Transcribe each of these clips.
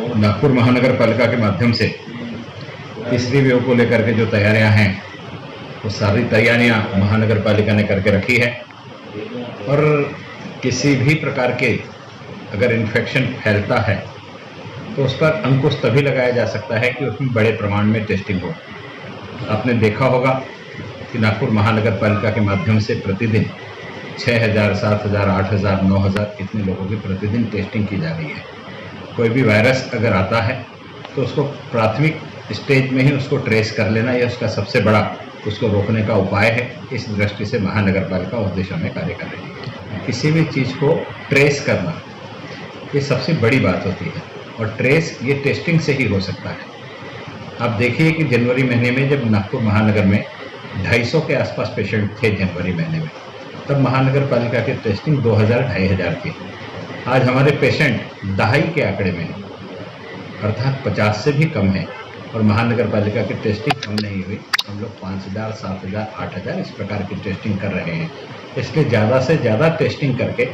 नागपुर महानगर पालिका के माध्यम से तीसरी वेव को लेकर के जो तैयारियां हैं वो सारी तैयारियां महानगर पालिका ने करके रखी है और किसी भी प्रकार के अगर इन्फेक्शन फैलता है तो उस पर अंकुश तभी लगाया जा सकता है कि उसमें बड़े प्रमाण में टेस्टिंग हो। आपने देखा होगा कि नागपुर महानगर पालिका के माध्यम से प्रतिदिन 6,000, 7,000, 8,000, 9,000 इतने लोगों की प्रतिदिन टेस्टिंग की जा रही है। कोई भी वायरस अगर आता है तो उसको प्राथमिक स्टेज में ही उसको ट्रेस कर लेना यह उसका सबसे बड़ा उसको रोकने का उपाय है। इस दृष्टि से महानगर पालिका उस दिशा में कार्य कर रही है। किसी भी चीज़ को ट्रेस करना ये सबसे बड़ी बात होती है और ट्रेस ये टेस्टिंग से ही हो सकता है। आप देखिए कि जनवरी महीने में जब नागपुर महानगर में 250 के आसपास पेशेंट थे जनवरी महीने में, तब महानगर पालिका की टेस्टिंग 2,000-2,500 थी। आज हमारे पेशेंट 2.5 के आंकड़े में हैं, अर्थात 50 से भी कम है और महानगर पालिका की टेस्टिंग कम नहीं हुई। हम लोग 5,000, 7,000, 8,000 इस प्रकार की टेस्टिंग कर रहे हैं। इसलिए ज़्यादा से ज़्यादा टेस्टिंग करके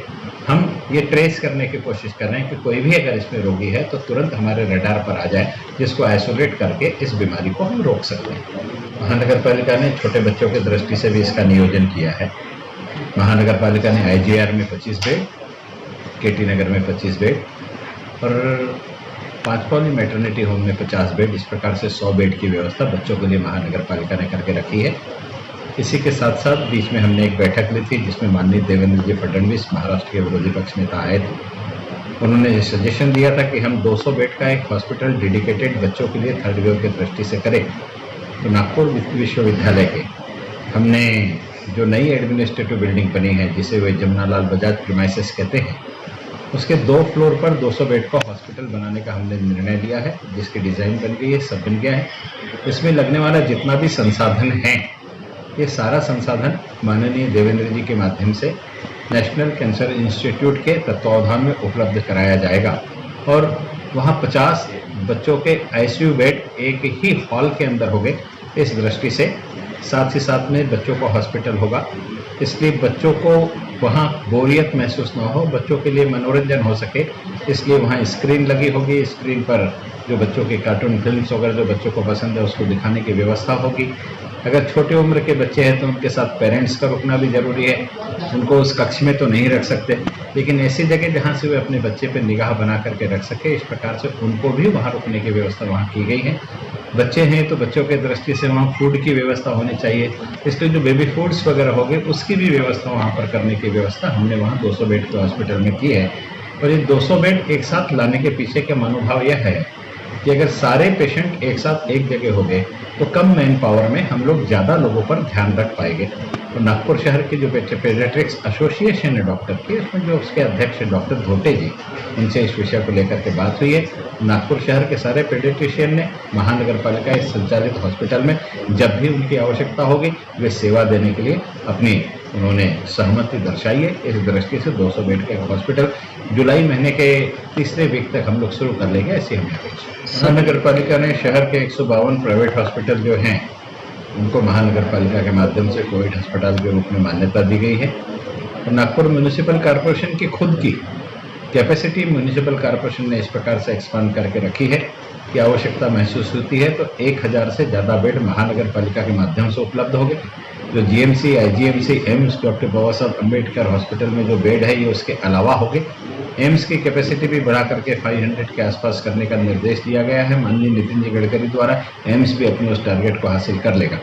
हम ये ट्रेस करने की कोशिश कर रहे हैं कि कोई भी अगर इसमें रोगी है तो तुरंत हमारे रडार पर आ जाए, जिसको आइसोलेट करके इस बीमारी को हम रोक सकते हैं। महानगर पालिका ने छोटे बच्चों की दृष्टि से भी इसका नियोजन किया है। महानगर पालिका ने IGR में 25 बेड, KT नगर में 25 बेड और पांचपौली मैटरनिटी होम में 50 बेड, इस प्रकार से 100 बेड की व्यवस्था बच्चों के लिए महानगर पालिका ने करके रखी है। इसी के साथ साथ बीच में हमने एक बैठक ली थी जिसमें माननीय देवेंद्र जी फडणवीस महाराष्ट्र के विरोधी पक्ष नेता आए थे। उन्होंने ये सजेशन दिया था कि हम 200 बेड का एक हॉस्पिटल डेडिकेटेड बच्चों के लिए थर्ड वेव की दृष्टि से करें। तो नागपुर विश्वविद्यालय के हमने जो नई एडमिनिस्ट्रेटिव बिल्डिंग बनी है जिसे वे जमुनालाल बजाज प्रीमाइसेस कहते हैं, उसके 2 फ्लोर पर 200 बेड का हॉस्पिटल बनाने का हमने निर्णय लिया है, जिसकी डिज़ाइन बन गई है, सब बन गया है। इसमें लगने वाला जितना भी संसाधन है ये सारा संसाधन माननीय देवेंद्र जी के माध्यम से नेशनल कैंसर इंस्टीट्यूट के तत्वावधान में उपलब्ध कराया जाएगा और वहाँ 50 बच्चों के ICU बेड एक ही हॉल के अंदर होंगे। इस दृष्टि से साथ ही साथ में बच्चों का हॉस्पिटल होगा, इसलिए बच्चों को वहाँ बोरियत महसूस ना हो, बच्चों के लिए मनोरंजन हो सके, इसलिए वहाँ स्क्रीन लगी होगी। स्क्रीन पर जो बच्चों के कार्टून फिल्म्स वगैरह जो बच्चों को पसंद है उसको दिखाने की व्यवस्था होगी। अगर छोटे उम्र के बच्चे हैं तो उनके साथ पेरेंट्स का रुकना भी ज़रूरी है। उनको उस कक्ष में तो नहीं रख सकते, लेकिन ऐसी जगह जहाँ से वे अपने बच्चे पर निगाह बना करके रख सके, इस प्रकार से उनको भी वहाँ रुकने की व्यवस्था वहाँ की गई है। बच्चे हैं तो बच्चों के दृष्टि से वहाँ फूड की व्यवस्था होनी चाहिए, इसलिए जो बेबी फूड्स वगैरह हो गए उसकी भी व्यवस्था वहाँ पर करने की व्यवस्था हमने वहाँ 200 बेड के हॉस्पिटल में की है। और ये 200 बेड एक साथ लाने के पीछे का मनोभाव यह है कि अगर सारे पेशेंट एक साथ एक जगह हो गए तो कम मैन पावर में हम लोग ज़्यादा लोगों पर ध्यान रख पाएंगे। तो नागपुर शहर की जो पेडियाट्रिक्स एसोसिएशन है डॉक्टर की, उसमें जो उसके अध्यक्ष डॉक्टर धोटे जी, उनसे इस विषय को लेकर के बात हुई है। नागपुर शहर के सारे पेडियाट्रिशियन ने महानगर पालिका इस संचालित हॉस्पिटल में जब भी उनकी आवश्यकता होगी वे सेवा देने के लिए अपनी उन्होंने सहमति दर्शाई है। इस दृष्टि से 200 बेड का हॉस्पिटल जुलाई महीने के तीसरे वीक तक हम लोग शुरू कर लेंगे, ऐसी हमें अपेक्षा। महानगर पालिका ने शहर के 152 प्राइवेट हॉस्पिटल जो हैं उनको महानगर पालिका के माध्यम से कोविड अस्पताल के रूप में मान्यता दी गई है। और नागपुर म्यूनिसिपल कॉरपोरेशन की खुद की कैपेसिटी म्यूनिसिपल कॉरपोरेशन ने इस प्रकार से एक्सपांड करके रखी है कि आवश्यकता महसूस होती है तो 1,000 से ज़्यादा बेड महानगर पालिका के माध्यम से उपलब्ध होंगे। जो GMC, IGMC, एम्स, डॉक्टर बाबा साहब अम्बेडकर हॉस्पिटल में जो बेड है ये उसके अलावा होंगे। एम्स की कैपेसिटी भी बढ़ा करके 500 के आसपास करने का निर्देश दिया गया है माननीय नितिन जी गडकरी द्वारा। एम्स भी अपने उस टारगेट को हासिल कर लेगा।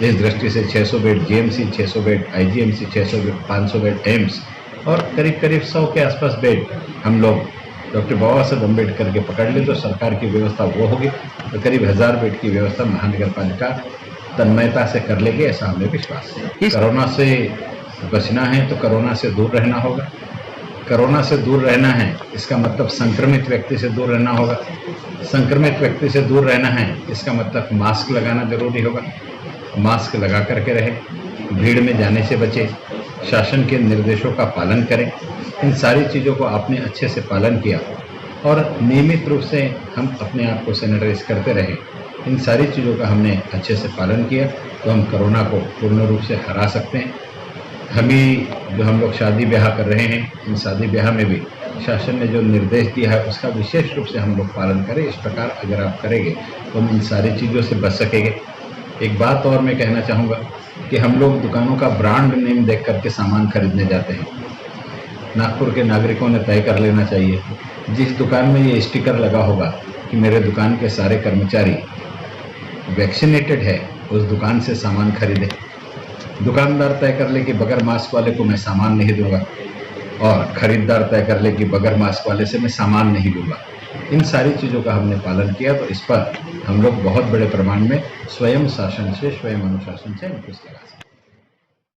इस दृष्टि से 600 bed GMC, 600 bed IGMC, 600 bed 500 bed AIIMS और करीब करीब 100 के आसपास बेड हम लोग डॉक्टर बाबा साहब अम्बेडकर के पकड़ ले तो सरकार की व्यवस्था वो होगी। तो करीब 1000 बेड की व्यवस्था महानगर पालिका तन्मयता से कर लेगी, ऐसा हमें विश्वास है। कोरोना से बचना है तो कोरोना से दूर रहना होगा। कोरोना से दूर रहना है इसका मतलब संक्रमित व्यक्ति से दूर रहना होगा। संक्रमित व्यक्ति से दूर रहना है इसका मतलब मास्क लगाना जरूरी होगा। मास्क लगा करके रहे, भीड़ में जाने से बचे, शासन के निर्देशों का पालन करें। इन सारी चीज़ों को आपने अच्छे से पालन किया और नियमित रूप से हम अपने आप को सैनिटाइज करते रहे, इन सारी चीज़ों का हमने अच्छे से पालन किया तो हम कोरोना को पूर्ण रूप से हरा सकते हैं। जो हम लोग शादी ब्याह कर रहे हैं, इन शादी ब्याह में भी शासन ने जो निर्देश दिया है उसका विशेष रूप से हम लोग पालन करें। इस प्रकार अगर आप करेंगे तो हम इन सारी चीज़ों से बच सकेंगे। एक बात और मैं कहना चाहूँगा कि हम लोग दुकानों का ब्रांड नेम देख करके सामान खरीदने जाते हैं। नागपुर के नागरिकों ने तय कर लेना चाहिए, जिस दुकान में ये स्टिकर लगा होगा कि मेरे दुकान के सारे कर्मचारी वैक्सीनेटेड है, उस दुकान से सामान खरीदे। दुकानदार तय कर ले कि बगैर मास्क वाले को मैं सामान नहीं दूंगा, और खरीदार तय कर ले कि बगैर मास्क वाले से मैं सामान नहीं लूँगा। इन सारी चीज़ों का हमने पालन किया, तो इस पर हम लोग बहुत बड़े प्रमाण में स्वयं शासन से, स्वयं अनुशासन से अंकुश लगा सकते हैं।